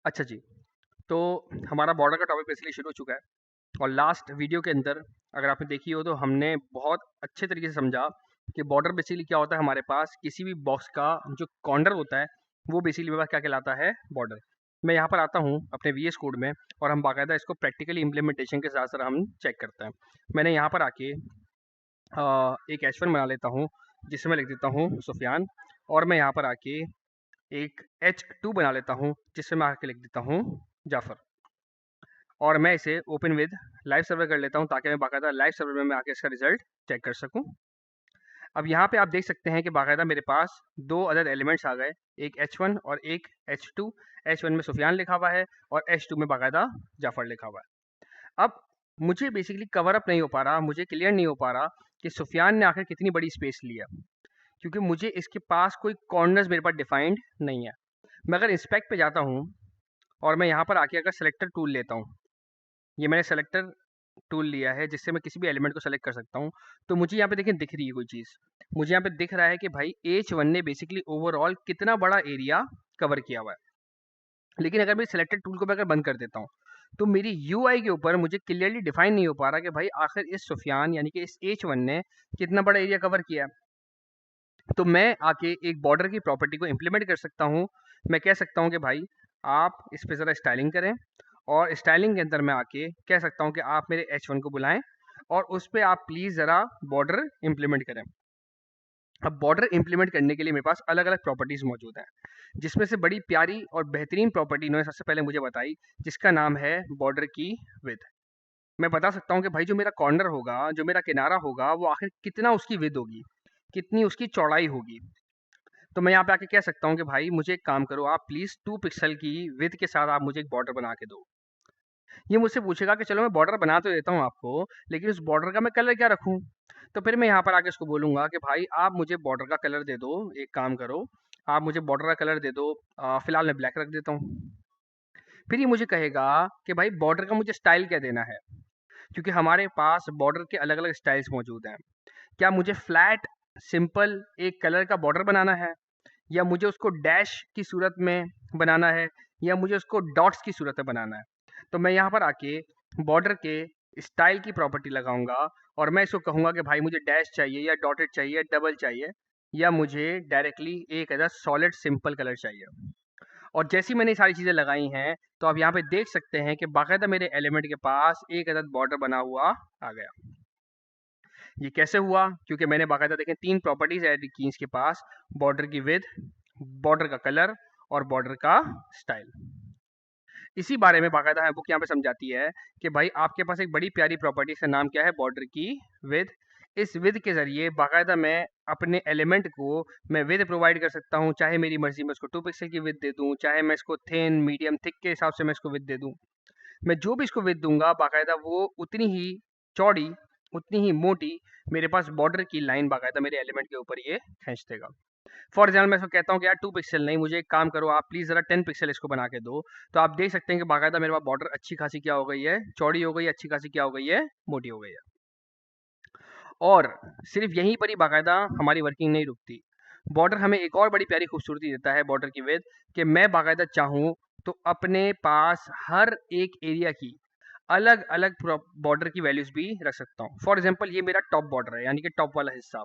अच्छा जी, तो हमारा बॉर्डर का टॉपिक बेसिकली शुरू हो चुका है और लास्ट वीडियो के अंदर अगर आपने देखी हो तो हमने बहुत अच्छे तरीके से समझा कि बॉर्डर बेसिकली क्या होता है। हमारे पास किसी भी बॉक्स का जो कॉर्नर होता है वो बेसिकली मेरे पास क्या कहलाता है, बॉर्डर। मैं यहाँ पर आता हूँ अपने वीएस कोड में और हम बाकायदा इसको प्रैक्टिकली इम्प्लीमेंटेशन के साथ साथ हम चेक करते हैं। मैंने यहाँ पर आके एक H1 बना लेता हूँ जिसमें मैं लिख देता हूँ सुफियान, और मैं यहाँ पर आके एक H2 बना लेता हूँ जिसमें मैं आके लिख देता हूँ जाफर, और मैं इसे ओपन विद लाइव सर्वर कर लेता हूँ ताकि मैं बाकायदा लाइव सर्वर में मैं आके इसका रिजल्ट चेक कर सकूँ। अब यहाँ पे आप देख सकते हैं कि बाकायदा मेरे पास दो अदद एलिमेंट्स आ गए, एक H1 और एक H2। H1 में सुफियान लिखा हुआ है और H2 में बाकायदा जाफर लिखा हुआ है। अब मुझे बेसिकली कवर अप नहीं हो पा रहा, मुझे क्लियर नहीं हो पा रहा कि सुफियान ने आखिर कितनी बड़ी स्पेस लिया, क्योंकि मुझे इसके पास कोई कॉर्नर्स मेरे पास डिफाइंड नहीं है। मैं अगर इंस्पेक्ट पे जाता हूँ और मैं यहाँ पर आके अगर सेलेक्टर टूल लेता हूँ, ये मैंने सेलेक्टर टूल लिया है जिससे मैं किसी भी एलिमेंट को सेलेक्ट कर सकता हूँ, तो मुझे यहाँ पे देखिए दिख रही है कोई चीज़। मुझे यहाँ पे दिख रहा है कि भाई H1 ने बेसिकली ओवरऑल कितना बड़ा एरिया कवर किया हुआ है। लेकिन अगर मैं सेलेक्टेड टूल को मैं अगर बंद कर देता हूँ तो मेरी यूआई के ऊपर मुझे क्लियरली डिफाइन नहीं हो पा रहा कि भाई आखिर इस सुफियान यानी कि इस H1 ने कितना बड़ा एरिया कवर किया है। तो मैं आके एक बॉर्डर की प्रॉपर्टी को इम्प्लीमेंट कर सकता हूँ। मैं कह सकता हूँ कि भाई आप इस पे ज़रा स्टाइलिंग करें, और स्टाइलिंग के अंदर मैं आके कह सकता हूँ कि आप मेरे H1 को बुलाएं और उस पे आप प्लीज़ ज़रा बॉर्डर इम्प्लीमेंट करें। अब बॉर्डर इम्प्लीमेंट करने के लिए मेरे पास अलग अलग प्रॉपर्टीज़ मौजूद हैं, जिसमें से बड़ी प्यारी और बेहतरीन प्रॉपर्टी इन्होंने सबसे पहले मुझे बताई, जिसका नाम है बॉर्डर की विड्थ। मैं बता सकता हूँ कि भाई जो मेरा कॉर्नर होगा, जो मेरा किनारा होगा, वो आखिर कितना उसकी विड्थ होगी, कितनी उसकी चौड़ाई होगी। तो मैं यहाँ पे आके कह सकता हूँ कि भाई मुझे एक काम करो, आप प्लीज़ 2 पिक्सल की विड्थ के साथ आप मुझे एक बॉर्डर बना के दो। ये मुझसे पूछेगा कि चलो मैं बॉर्डर बना तो देता हूँ आपको, लेकिन उस बॉर्डर का मैं कलर क्या रखूँ? तो फिर मैं यहाँ पर आके उसको बोलूँगा कि भाई आप मुझे बॉर्डर का कलर दे दो, एक काम करो, आप मुझे बॉर्डर का कलर दे दो, फ़िलहाल मैं ब्लैक रख देता हूँ। फिर ये मुझे कहेगा कि भाई बॉर्डर का मुझे स्टाइल क्या देना है? क्योंकि हमारे पास बॉर्डर के अलग-अलग स्टाइल्स मौजूद हैं। क्या मुझे फ्लैट, सिंपल एक कलर का बॉर्डर बनाना है? या मुझे उसको डैश की सूरत में बनाना है? या मुझे उसको डॉट्स की सूरत में बनाना है? तो मैं यहाँ पर आके बॉर्डर के स्टाइल की प्रॉपर्टी लगाऊंगा और मैं इसको कहूंगा कि भाई मुझे डैश चाहिए या डॉटेड चाहिए, डबल चाहिए, या मुझे डायरेक्टली एक ऐसा सॉलिड सिंपल कलर चाहिए। और जैसी मैंने ये सारी चीज़ें लगाई हैं, तो आप यहाँ पे देख सकते हैं कि बाकायदा मेरे एलिमेंट के पास एक अदद बॉर्डर बना हुआ आ गया। ये कैसे हुआ? क्योंकि मैंने बाकायदा देखें 3 प्रॉपर्टीज़ ऐड की इसके पास, बॉर्डर की विड्थ, बॉर्डर का कलर और बॉर्डर का स्टाइल। इसी बारे में बाकायदा है बुक यहाँ पे समझाती है कि भाई आपके पास एक बड़ी प्यारी प्रॉपर्टी, इसका नाम क्या है, बॉर्डर की विड्थ। इस विड्थ के ज़रिए बाकायदा मैं अपने एलिमेंट को मैं विड्थ प्रोवाइड कर सकता हूँ, चाहे मेरी मर्ज़ी मैं उसको 2 पिक्सल की विड्थ दे दूँ, चाहे मैं इसको थिन, मीडियम, थिक के हिसाब से मैं इसको विड्थ दे दूँ। मैं जो भी इसको विड्थ दूँगा बाकायदा वो उतनी ही चौड़ी, उतनी ही मोटी मेरे पास बॉर्डर की लाइन बाकायदा मेरे एलिमेंट के ऊपर ये खींच देगा। फॉर एग्जाम्पल मैं इसको कहता हूँ कि यार 2 पिक्सल नहीं, मुझे एक काम करो, आप प्लीज़ ज़रा 10 पिक्सल इसको बना के दो। तो आप देख सकते हैं कि बाकायदा मेरे पास बॉर्डर अच्छी खासी क्या हो गई है, चौड़ी हो गई है, अच्छी खासी क्या हो गई है, मोटी हो गई है। और सिर्फ यहीं पर ही बाकायदा हमारी वर्किंग नहीं रुकती। बॉर्डर हमें एक और बड़ी प्यारी खूबसूरती देता है बॉर्डर की विड्थ, कि मैं बाकायदा चाहूँ तो अपने पास हर एक एरिया की अलग अलग बॉर्डर की वैल्यूज भी रख सकता हूँ। फॉर एग्जाम्पल ये मेरा टॉप बॉर्डर है यानी कि टॉप वाला हिस्सा,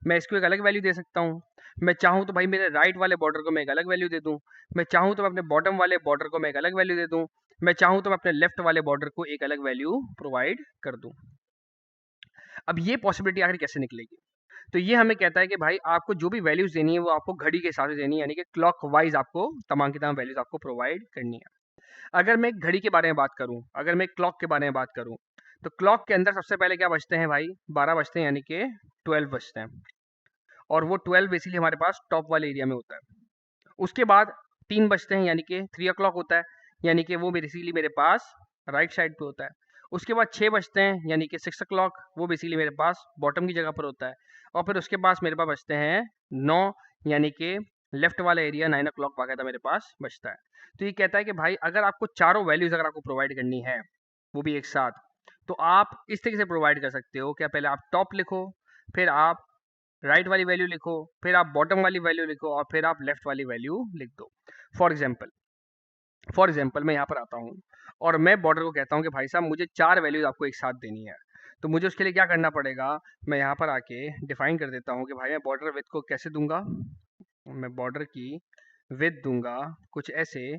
मैं इसको एक अलग वैल्यू दे सकता हूँ। मैं चाहूँ तो भाई मेरे राइट वाले बॉर्डर को मैं एक अलग वैल्यू दे दूँ। मैं चाहूँ तो मैं अपने बॉटम वाले बॉर्डर को मैं एक अलग वैल्यू दे दूँ। मैं चाहूँ तो मैं अपने लेफ्ट वाले बॉर्डर को एक अलग वैल्यू प्रोवाइड कर दूँ। अब ये पॉसिबिलिटी आखिर कैसे निकलेगी? तो ये हमें कहता है कि भाई आपको जो भी वैल्यूज़ देनी है वो आपको घड़ी के हिसाब से देनी है, यानी कि क्लॉकवाइज़ आपको तमाम की तमाम वैल्यूज़ आपको प्रोवाइड करनी है। अगर मैं एक घड़ी के बारे में बात करूँ, अगर मैं क्लॉक के बारे में बात करूँ, तो क्लॉक के अंदर सबसे पहले क्या बजते हैं भाई? 12 बजते हैं यानी कि 12 बजते हैं। और वो 12 बेसिकली हमारे पास टॉप वाले एरिया में होता है। उसके बाद 3 बजते हैं यानी कि 3 o'clock होता है, यानी कि वो बेसिकली मेरे पास राइट साइड पे होता है। उसके बाद 6 बजते हैं यानी कि 6 o'clock, वो बेसिकली मेरे पास बॉटम की जगह पर होता है। और फिर उसके पास मेरे पास बजते हैं 9, यानी कि लेफ्ट वाला एरिया 9 o'clock बाकायदा मेरे पास बचता है। तो ये कहता है कि भाई अगर आपको चारों वैल्यूज़ अगर आपको प्रोवाइड करनी है, वो भी एक साथ, तो आप इस तरीके से प्रोवाइड कर सकते हो। क्या पहले आप टॉप लिखो, फिर आप राइट वाली वैल्यू लिखो, फिर आप बॉटम वाली वैल्यू लिखो और फिर आप लेफ्ट वाली वैल्यू लिख दो। फॉर एग्जाम्पल फॉर एग्जाम्पल मैं यहाँ पर आता हूँ और मैं बॉर्डर को कहता हूँ कि भाई साहब मुझे 4 वैल्यूज़ आपको एक साथ देनी है। तो मुझे उसके लिए क्या करना पड़ेगा, मैं यहाँ पर आके डिफाइन कर देता हूँ कि भाई मैं बॉर्डर विड्थ को कैसे दूंगा। मैं बॉर्डर की विड्थ दूंगा कुछ ऐसे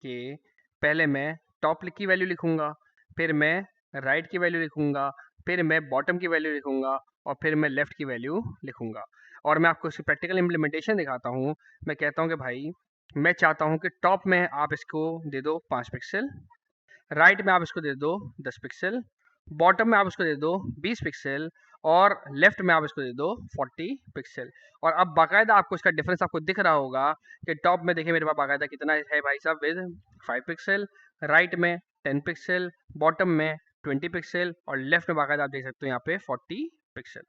कि पहले मैं टॉप की वैल्यू लिखूंगा, फिर मैं राइट की वैल्यू लिखूंगा, फिर मैं बॉटम की वैल्यू लिखूंगा और फिर मैं लेफ्ट की वैल्यू लिखूंगा। और मैं आपको इसकी प्रैक्टिकल इम्प्लीमेंटेशन दिखाता हूँ। मैं कहता हूँ कि भाई मैं चाहता हूँ कि टॉप में आप इसको दे दो 5 पिक्सल, राइट में आप इसको दे दो 10 पिक्सल, बॉटम में आप इसको दे दो 20 पिक्सल और लेफ्ट में आप इसको दे दो 40 पिक्सल। और अब बाकायदा आपको इसका डिफरेंस आपको दिख रहा होगा कि टॉप में देखिए मेरे पास बाकायदा कितना है भाई साहब, विद 5 पिक्सल, राइट में 10 पिक्सल, बॉटम में 20 पिक्सल और लेफ्ट में बाकायदा आप देख सकते हो यहाँ पे 40 पिक्सल।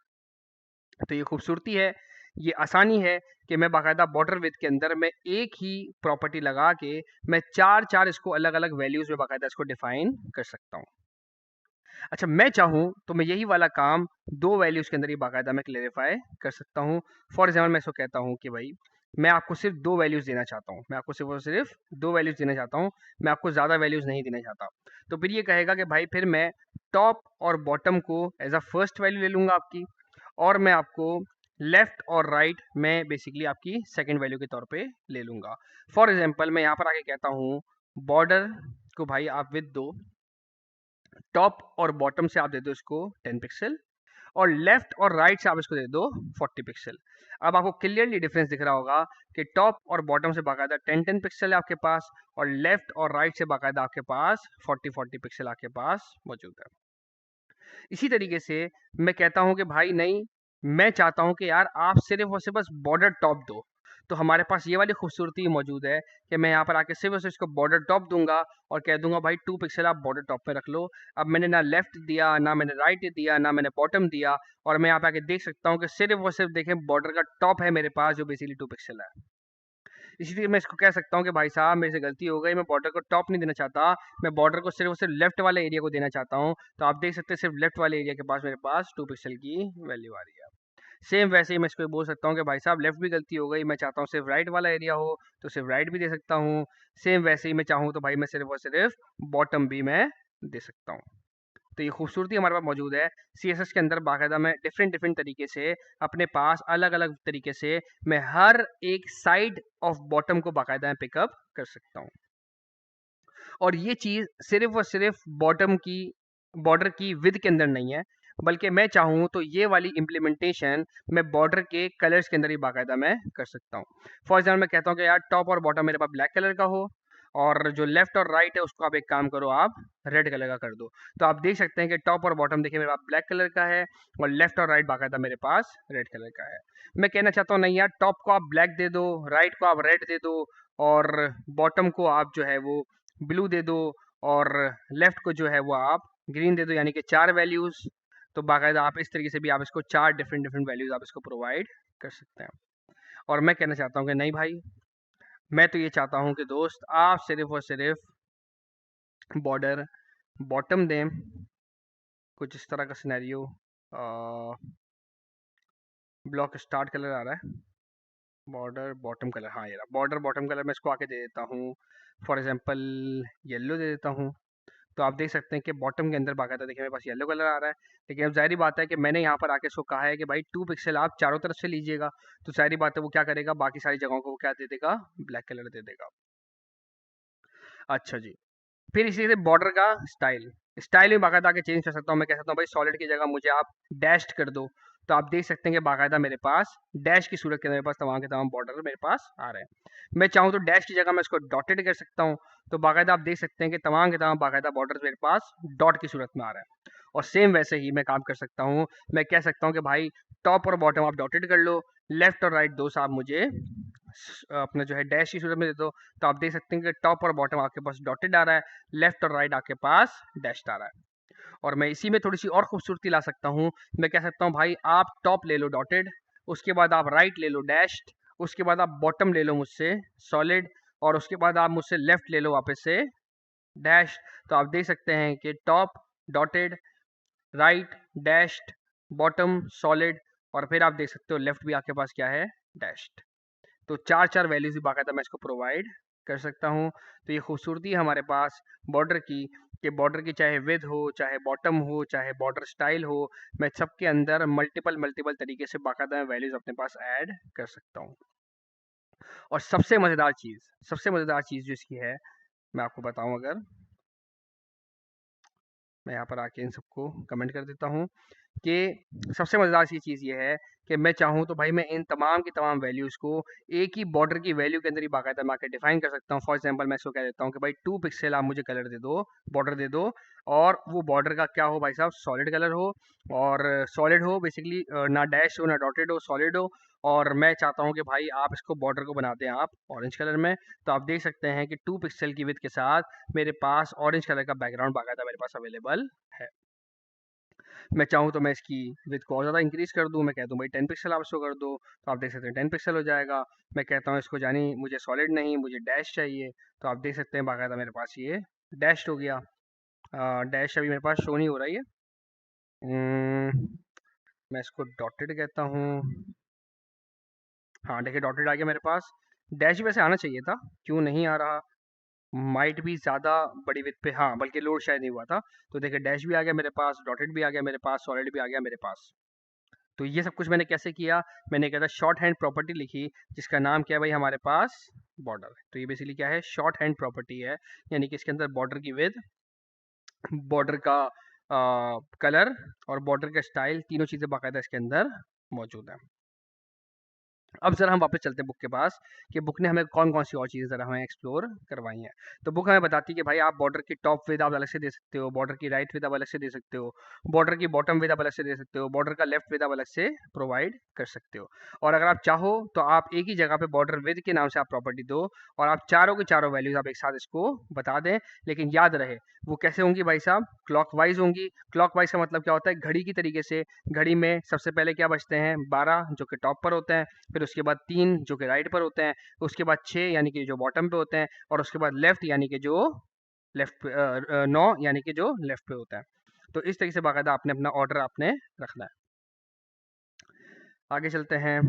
तो ये खूबसूरती है, ये आसानी है कि मैं बाकायदा बॉर्डर विड्थ के अंदर मैं एक ही प्रॉपर्टी लगा के मैं चार चार इसको अलग अलग वैल्यूज में बाकायदा इसको डिफाइन कर सकता हूँ। अच्छा मैं चाहूँ तो मैं यही वाला काम दो वैल्यूज के अंदर ही बाकायदा मैं क्लेरिफाई कर सकता हूँ। फॉर एग्जाम्पल मैं इसको कहता हूँ कि भाई मैं आपको सिर्फ दो वैल्यूज देना चाहता हूँ, मैं आपको सिर्फ और सिर्फ दो वैल्यूज देना चाहता हूँ, मैं आपको ज़्यादा वैल्यूज नहीं देना चाहता। तो फिर ये कहेगा कि भाई फिर मैं टॉप और बॉटम को एज अ फर्स्ट वैल्यू ले लूँगा आपकी, और मैं आपको लेफ्ट और राइट में बेसिकली आपकी सेकंड वैल्यू के तौर पे ले लूँगा। फॉर एग्जांपल मैं यहाँ पर आके कहता हूँ बॉर्डर को भाई आप विद दो, टॉप और बॉटम से आप दे दो इसको 10 पिक्सल और लेफ्ट और राइट से आप इसको दे दो 40 पिक्सल। अब आपको क्लियरली डिफरेंस दिख रहा होगा कि टॉप और बॉटम से बाकायदा 10 पिक्सल है आपके पास और लेफ्ट और राइट से बाकायदा आपके पास 40 पिक्सल आपके पास मौजूद है। इसी तरीके से मैं कहता हूँ कि भाई नहीं, मैं चाहता हूँ कि यार आप सिर्फ और सिर्फ बस बॉर्डर टॉप दो। तो हमारे पास ये वाली खूबसूरती मौजूद है कि मैं यहाँ पर आके सिर्फ और सिर्फ इसको बॉर्डर टॉप दूंगा और कह दूंगा भाई 2 पिक्सल आप बॉर्डर टॉप में रख लो। अब मैंने ना लेफ्ट दिया, ना मैंने राइट दिया, ना मैंने बॉटम दिया, और मैं यहाँ पे आके देख सकता हूँ कि सिर्फ और सिर्फ देखें बॉर्डर का टॉप है मेरे पास जो बेसिकली 2 पिक्सल है। इसीलिए मैं इसको कह सकता हूँ कि भाई साहब मेरे से गलती हो गई, मैं बॉर्डर को टॉप नहीं देना चाहता, मैं बॉर्डर को सिर्फ और सिर्फ लेफ्ट वाले एरिया को देना चाहता हूँ। तो आप देख सकते हैं सिर्फ लेफ्ट वाले एरिया के पास मेरे पास 2 पिक्सल की वैल्यू आ रही है। सेम वैसे ही मैं इसको बोल सकता हूँ कि भाई साहब लेफ्ट भी गलती हो गई, मैं चाहता हूँ सिर्फ राइट वाला एरिया हो, तो सिर्फ राइट भी दे सकता हूँ। सेम वैसे ही मैं चाहूँ तो भाई मैं सिर्फ और सिर्फ बॉटम भी मैं दे सकता हूँ। तो ये खूबसूरती हमारे पास मौजूद है। सीएसएस के अंदर बाकायदा मैं डिफरेंट डिफरेंट तरीके से अपने पास अलग अलग तरीके से मैं हर एक साइड ऑफ बॉटम को बाकायदा पिकअप कर सकता हूँ। और ये चीज़ सिर्फ और सिर्फ बॉटम की बॉर्डर की विद के अंदर नहीं है, बल्कि मैं चाहूँ तो ये वाली इम्प्लीमेंटेशन मैं बॉर्डर के कलर्स के अंदर ही बाकायदा मैं कर सकता हूँ। फॉर एग्जाम्पल मैं कहता हूँ कि यार टॉप और बॉटम मेरे पास ब्लैक कलर का हो और जो लेफ्ट और राइट है उसको आप एक काम करो, आप रेड कलर का कर दो। तो आप देख सकते हैं कि टॉप और बॉटम देखिए मेरे पास ब्लैक कलर का है और लेफ्ट और राइट बाकायदा मेरे पास रेड कलर का है। मैं कहना चाहता हूँ नहीं यार, टॉप को आप ब्लैक दे दो, राइट को आप रेड दे दो और बॉटम को आप जो है वो ब्लू दे दो और लेफ्ट को जो है वो आप ग्रीन दे दो, यानी कि चार वैल्यूज। तो बाकायदा आप इस तरीके से भी आप इसको चार डिफरेंट डिफरेंट वैल्यूज आप इसको प्रोवाइड कर सकते हैं। और मैं कहना चाहता हूँ कि नहीं भाई, मैं तो ये चाहता हूँ कि दोस्त आप सिर्फ और सिर्फ बॉर्डर बॉटम दें। कुछ इस तरह का सिनेरियो, ब्लॉक स्टार्ट कलर आ रहा है, बॉर्डर बॉटम कलर, हाँ ये रहा बॉर्डर बॉटम कलर। मैं इसको आके दे देता हूँ फॉर एग्जांपल येलो दे देता हूँ। तो आप देख सकते हैं कि बॉटम के अंदर बाकायदा देखिए मेरे पास येलो कलर आ रहा है। लेकिन अब जाहिर बात है कि मैंने यहाँ पर आके इसको कहा है कि भाई 2 पिक्सल आप चारों तरफ से लीजिएगा, तो सारी बात है वो क्या करेगा, बाकी सारी जगहों को वो क्या दे देगा, ब्लैक कलर दे देगा। अच्छा जी, फिर इसी से बॉर्डर का स्टाइल, स्टाइल में बाकायदा आके चेंज कर सकता हूँ। मैं कह सकता हूँ भाई सॉलिड की जगह मुझे आप डैश्ड कर दो। तो आप देख सकते हैं कि बाकायदा मेरे पास डैश की सूरत के अंदर मेरे पास तमाम के तमाम बॉर्डर मेरे पास आ रहे हैं। मैं चाहूँ तो डैश की जगह मैं इसको डॉटेड कर सकता हूँ। तो बाकायदा आप देख सकते हैं कि तमाम के तमाम बाकायदा बॉर्डर मेरे पास डॉट की सूरत में आ रहा है। और सेम वैसे ही मैं काम कर सकता हूँ, मैं कह सकता हूँ कि भाई टॉप और बॉटम आप डॉटेड कर लो, लेफ्ट और राइट दो साहब मुझे अपना जो है डैश की सूरत में दे दो। तो आप देख सकते हैं कि टॉप और बॉटम आपके पास डॉटेड आ रहा है, लेफ्ट और राइट आपके पास डैश्ड आ रहा है। और मैं इसी में थोड़ी सी और खूबसूरती ला सकता हूँ, मैं कह सकता हूँ भाई आप टॉप ले लो डॉटेड, उसके बाद आप राइट ले लो डैश्ड, उसके बाद आप बॉटम ले लो मुझसे सॉलिड, और उसके बाद आप मुझसे लेफ्ट ले लो वापस से डैश। तो आप देख सकते हैं कि top dotted, right dashed, bottom solid, और फिर आप देख सकते हो लेफ्ट भी आपके पास क्या है, डैश्ड। तो 4-4 वैल्यूज़ भी बाकायदा मैं इसको प्रोवाइड कर सकता हूँ। तो ये खूबसूरती है हमारे पास बॉर्डर की, कि बॉर्डर की चाहे विड्थ हो, चाहे बॉटम हो, चाहे बॉर्डर स्टाइल हो, मैं सबके अंदर मल्टीपल तरीके से बाकायदा मैं वैल्यूज़ अपने पास ऐड कर सकता हूँ। और सबसे मज़ेदार चीज़ जो इसकी है, मैं आपको बताऊँ अगर, मैं यहाँ पर आके इन सबको कमेंट कर देता हूँ कि सबसे मज़ेदार सी चीज़ ये है कि मैं चाहूँ तो भाई मैं इन तमाम की तमाम वैल्यूज़ को एक ही बॉर्डर की वैल्यू के अंदर ही बाकायदा मैं आके डिफाइन कर सकता हूँ। फॉर एग्जांपल मैं इसको कह देता हूँ कि भाई 2 पिक्सल आप मुझे कलर दे दो, बॉर्डर दे दो, और वो बॉर्डर का क्या हो भाई साहब, सॉलिड कलर हो, और सॉलिड हो बेसिकली, ना डैश हो ना डॉटेड हो, सॉलिड हो। और मैं चाहता हूँ कि भाई आप इसको बॉर्डर को बना दें आप ऑरेंज कलर में। तो आप देख सकते हैं कि 2 पिक्सल की विड्थ के साथ मेरे पास ऑरेंज कलर का बैकग्राउंड बाकायदा मेरे पास अवेलेबल है। मैं चाहूँ तो मैं इसकी विड्थ को और ज़्यादा इंक्रीज़ कर दूँ, मैं कह दूँ भाई 10 पिक्सल आप इसको कर दो, तो आप देख सकते हैं 10 पिक्सल हो जाएगा। मैं कहता हूँ इसको जानी मुझे सॉलिड नहीं, मुझे डैश चाहिए, तो आप देख सकते हैं बाकायदा मेरे पास ये डैश्ड हो गया। डैश अभी मेरे पास शो नहीं हो रहा है ये। मैं इसको डॉटेड कहता हूँ। हाँ, देखिए डॉटेड आ गया मेरे पास। डैश वैसे आना चाहिए था, क्यों नहीं आ रहा? माइट भी ज़्यादा बड़ी विड्थ पे, हाँ, बल्कि लोड शायद नहीं हुआ था। तो देखिए डैश भी आ गया मेरे पास, डॉटेड भी आ गया मेरे पास, सॉलिड भी आ गया मेरे पास। तो ये सब कुछ मैंने कैसे किया? मैंने क्या था, शॉर्ट हैंड प्रॉपर्टी लिखी, जिसका नाम क्या है भाई हमारे पास, बॉर्डर। तो ये बेसिकली क्या है, शॉर्ट हैंड प्रॉपर्टी है, यानी कि इसके अंदर बॉर्डर की विड्थ, बॉर्डर का कलर और बॉर्डर का स्टाइल, तीनों चीज़ें बाकायदा इसके अंदर मौजूद है। अब ज़रा हम वापस चलते हैं बुक के पास, कि बुक ने हमें कौन-कौन सी और चीज़ें ज़रा हमें एक्सप्लोर करवाई हैं। तो बुक हमें बताती है कि भाई आप बॉर्डर की टॉप विड्थ आप अलग से दे सकते हो, बॉर्डर की राइट विड्थ आप अलग से दे सकते हो, बॉर्डर की बॉटम विड्थ आप अलग से दे सकते हो, बॉर्डर का लेफ्ट विड्थ आप अलग से प्रोवाइड कर सकते हो। और अगर आप चाहो तो आप एक ही जगह पे बॉर्डर विड्थ के नाम से आप प्रॉपर्टी दो, और आप चारों की चारों वैल्यूज़ आप एक साथ इसको बता दें। लेकिन याद रहे, वो कैसे होंगी भाई साहब, क्लॉकवाइज़ होंगी। क्लॉकवाइज़ का मतलब क्या होता है, घड़ी की तरीके से। घड़ी में सबसे पहले क्या बजते हैं, 12 जो कि टॉप पर होते हैं, फिर उसके बाद 3 जो कि राइट पर होते हैं, उसके बाद 6 यानी कि जो बॉटम पे होते हैं, और उसके बाद लेफ्ट यानी कि जो लेफ्ट 9 यानी कि जो लेफ्ट पे होता है। तो इस तरीके से बाकायदा आपने अपना ऑर्डर आपने रखना है। आगे चलते हैं।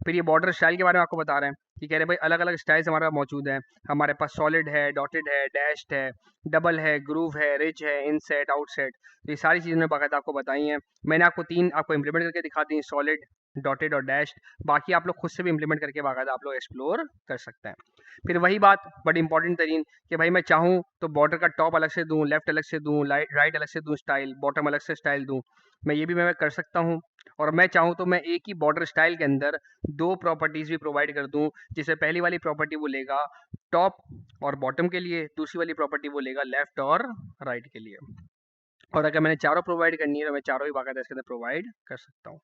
फिर ये बॉर्डर स्टाइल के बारे में आपको बता रहे हैं कि कह रहे हैं भाई अलग अलग स्टाइल्स हमारे पास मौजूद हैं। हमारे पास सॉलिड है, डॉटेड है, डैश्ड है, डबल है, ग्रूव है, रिज है, इनसेट, आउटसेट। तो ये सारी चीज़ें बाकायदा आपको बताई हैं। मैंने आपको 3 आपको इम्प्लीमेंट करके दिखा दी, सॉलिड, डॉटेड और डैश्ड। बाकी आप लोग खुद से भी इम्प्लीमेंट करके बाकायदा आप लोग एक्सप्लोर कर सकते हैं। फिर वही बात बड़ी इंपॉर्टेंट तरीन, कि भाई मैं चाहूँ तो बॉर्डर का टॉप अलग से दूँ, लेफ्ट अलग से दूँ, राइट अलग से दूँ स्टाइल, बॉटम अलग से स्टाइल दूँ। मैं ये भी मैं कर सकता हूँ। और मैं चाहूँ तो मैं एक ही बॉर्डर स्टाइल के अंदर 2 प्रॉपर्टीज़ भी प्रोवाइड कर दूँ, जिससे पहली वाली प्रॉपर्टी वो लेगा टॉप और बॉटम के लिए, दूसरी वाली प्रॉपर्टी वो लेगा लेफ्ट और राइट के लिए। और अगर मैंने चारों प्रोवाइड करनी है तो मैं चारों ही बाकायदा इसके अंदर प्रोवाइड कर सकता हूँ।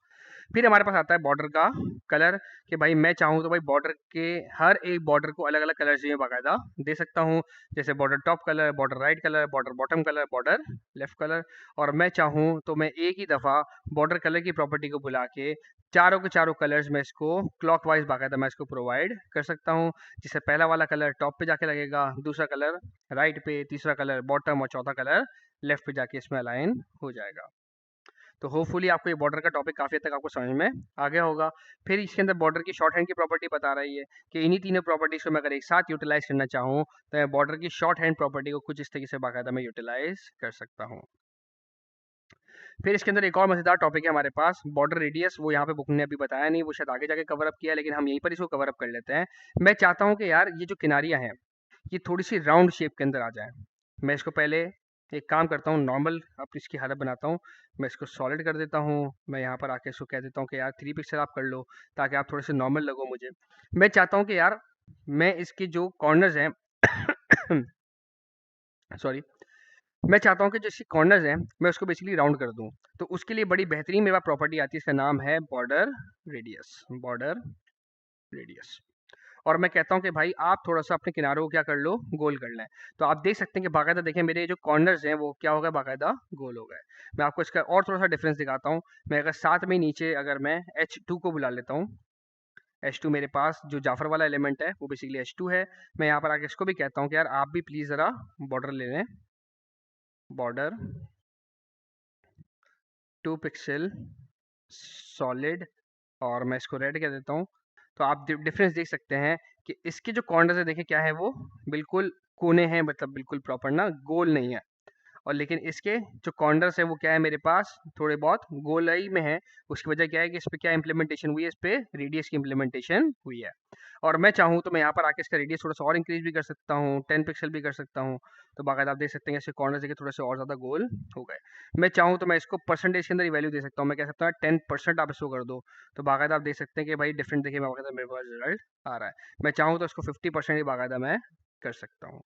फिर हमारे पास आता है बॉर्डर का कलर, कि भाई मैं चाहूँ तो भाई बॉर्डर के हर एक बॉर्डर को अलग अलग कलर चाहिए बाकायदा दे सकता हूँ। जैसे border top colour, border right colour, border bottom colour, border left colour. और मैं चाहूँ तो मैं एक ही दफ़ा बॉर्डर कलर की प्रॉपर्टी को भुला के चारों के चारों कलर्स में इसको क्लॉकवाइज बाकायदा मैं इसको प्रोवाइड कर सकता हूँ। जिससे पहला वाला कलर टॉप पे जाके लगेगा, दूसरा कलर राइट पे, तीसरा कलर बॉटम और चौथा कलर लेफ्ट पे जाके इसमें अलाइन हो जाएगा। तो होपफुली आपको ये बॉर्डर का टॉपिक काफ़ी हद तक आपको समझ में आ गया होगा। फिर इसके अंदर बॉर्डर की शॉर्ट हैंड की प्रॉपर्टी बता रही है कि इन्हीं तीनों प्रॉपर्टीज़ को मैं अगर एक साथ यूटिलाइज करना चाहूँ, तो मैं बॉर्डर की शॉर्ट हैंड प्रॉपर्टी को कुछ इस तरीके से बाकायदा मैं यूटिलाइज कर सकता हूँ। फिर इसके अंदर एक और मज़ेदार टॉपिक है हमारे पास, बॉर्डर रेडियस। वो यहाँ पे बुक ने अभी बताया नहीं, वो शायद आगे जाके कवर अप किया है, लेकिन हम यहीं पर इसको कवर अप कर लेते हैं। मैं चाहता हूँ कि यार ये जो किनारियाँ हैं, ये थोड़ी-सी राउंड शेप के अंदर आ जाएँ। मैं इसको पहले एक काम करता हूँ, नॉर्मल अपनी इसकी हालत बनाता हूँ। मैं इसको सॉलिड कर देता हूँ। मैं यहाँ पर आके इसको कह देता हूँ कि यार 3 पिक्सल आप कर लो, ताकि आप थोड़े से नॉर्मल लगो मुझे। मैं चाहता हूँ कि यार मैं इसके जो कॉर्नर्स हैं सॉरी, मैं चाहता हूँ कि जो इसके कॉर्नर्स हैं, मैं उसको बेसिकली राउंड कर दूँ। तो उसके लिए बड़ी बेहतरीन मेरे पास प्रॉपर्टी आती है, इसका नाम है बॉर्डर रेडियस। Border radius. और मैं कहता हूँ कि भाई आप थोड़ा-सा अपने किनारों को क्या कर लो, गोल कर लें। तो आप देख सकते हैं कि बाकायदा देखें मेरे जो कॉर्नर्स हैं वो क्या हो गए, बाकायदा गोल हो गए। मैं आपको इसका और थोड़ा-सा डिफरेंस दिखाता हूँ। मैं अगर साथ में नीचे अगर मैं H2 को बुला लेता हूँ, H2 मेरे पास जो जाफर वाला एलिमेंट है वो बेसिकली H2 है। मैं यहाँ पर आके इसको भी कहता हूँ कि यार आप भी प्लीज़ ज़रा बॉर्डर ले लें। बॉर्डर 2 पिक्सल सॉलिड, और मैं इसको रेड कह देता हूँ। तो आप डिफरेंस देख सकते हैं कि इसके जो कॉर्नर्स है देखें क्या है, वो बिल्कुल कोने हैं, मतलब बिल्कुल प्रॉपर ना गोल नहीं है। और लेकिन इसके जो कॉर्नर्स है वो क्या है मेरे पास, थोड़े बहुत गोलाई में है। उसकी वजह क्या है कि इस पे क्या इंप्लीमेंटेशन हुई है, इस पे रेडियस की इंप्लीमेंटेशन हुई है। और मैं चाहूँ तो मैं यहाँ पर आके इसका रेडियस थोड़ा सा और इंक्रीज भी कर सकता हूँ, 10 पिक्सल भी कर सकता हूँ। तो बाकायदा आप देख सकते हैं इसके कॉर्नर देखिए थोड़े से और ज़्यादा गोल हो गए। मैं चाहूँ तो मैं इसको परसेंटेज के अंदर ही वैल्यू दे सकता हूँ, मैं कह सकता हूँ 10% आप इसको कर दो। तो बाकायदा आप देख सकते हैं कि भाई डिफरेंट देखिए बाकायदा मेरे पास रिजल्ट आ रहा है। मैं चाहूँ तो इसको 50% ही बाकायदा मैं कर सकता हूँ।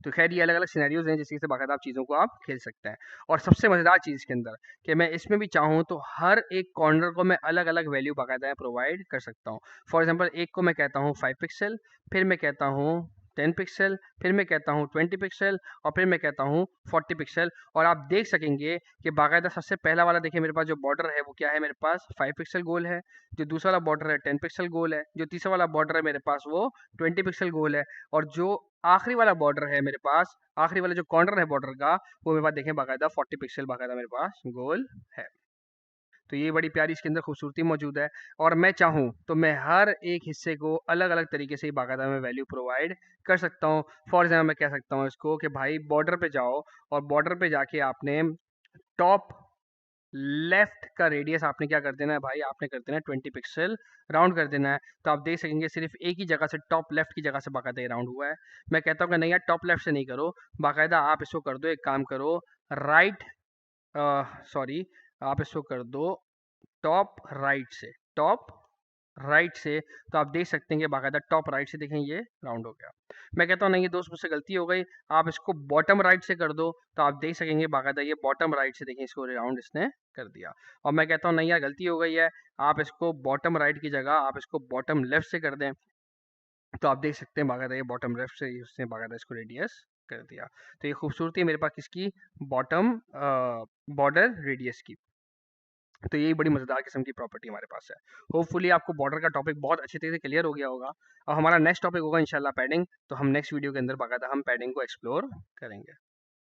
तो खैर ये अलग-अलग सिनेरियोज़ हैं जिसकी से बाकायदा आप चीज़ों को आप खेल सकते हैं। और सबसे मज़ेदार चीज़ इसके अंदर कि मैं इसमें भी चाहूँ तो हर एक कॉर्नर को मैं अलग-अलग वैल्यू बाकायदा प्रोवाइड कर सकता हूँ। फॉर एग्ज़ाम्पल एक को मैं कहता हूँ 5 पिक्सल, फिर मैं कहता हूँ 10 पिक्सल, फिर मैं कहता हूँ 20 पिक्सल और फिर मैं कहता हूँ 40 पिक्सल। और आप देख सकेंगे कि बाकायदा सबसे पहला वाला देखिए मेरे पास जो बॉर्डर है वो क्या है, मेरे पास 5 पिक्सल गोल है। जो दूसरा वाला बॉर्डर है 10 पिक्सल गोल है। जो तीसरा वाला बॉर्डर है मेरे पास वो 20 पिक्सल गोल है। और जो आखिरी वाला बॉर्डर है मेरे पास, आखिरी वाला जो कॉर्नर है बॉर्डर का, वो मेरे पास देखें बाकायदा 40 पिक्सल बाकायदा मेरे पास गोल है। तो ये बड़ी प्यारी इसके अंदर खूबसूरती मौजूद है। और मैं चाहूँ तो मैं हर एक हिस्से को अलग-अलग तरीके से ही बाकायदा मैं वैल्यू प्रोवाइड कर सकता हूँ। फॉर एग्ज़ाम्पल मैं कह सकता हूँ इसको कि भाई बॉर्डर पे जाओ और बॉर्डर पे जाके आपने टॉप लेफ्ट का रेडियस आपने क्या कर देना है भाई, आपने कर देना है 20 पिक्सल राउंड कर देना है। तो आप देख सकेंगे सिर्फ एक ही जगह से, टॉप लेफ्ट की जगह से बाकायदा ये राउंड हुआ है। मैं कहता हूँ कि नहीं यार टॉप लेफ्ट से नहीं करो, बाकायदा आप इसको कर दो, एक काम करो राइट, सॉरी, आप इसको कर दो टॉप राइट से, टॉप राइट से। तो आप देख सकते हैं कि बाकायदा टॉप राइट से देखें ये राउंड हो गया। मैं कहता हूँ नहीं ये दोस्त मुझसे गलती हो गई, आप इसको बॉटम राइट से कर दो। तो आप देख सकेंगे बाकायदा ये बॉटम राइट से देखें इसको राउंड इसने कर दिया। और मैं कहता हूँ नहीं यार गलती हो गई है, आप इसको बॉटम राइट की जगह आप इसको बॉटम लेफ्ट से कर दें। तो आप देख सकते हैं बाकायदा ये बॉटम लेफ्ट से उसने बाकायदा इसको रेडियस कर दिया। तो ये खूबसूरती है मेरे पास किसकी, बॉटम बॉर्डर रेडियस की। तो यही बड़ी मज़ेदार किस्म की प्रॉपर्टी हमारे पास है। होपफुली आपको बॉर्डर का टॉपिक बहुत अच्छी तरीके से क्लियर हो गया होगा। और हमारा नेक्स्ट टॉपिक होगा इंशाल्लाह पैडिंग। तो हम नेक्स्ट वीडियो के अंदर बाकायदा हम पैडिंग को एक्सप्लोर करेंगे।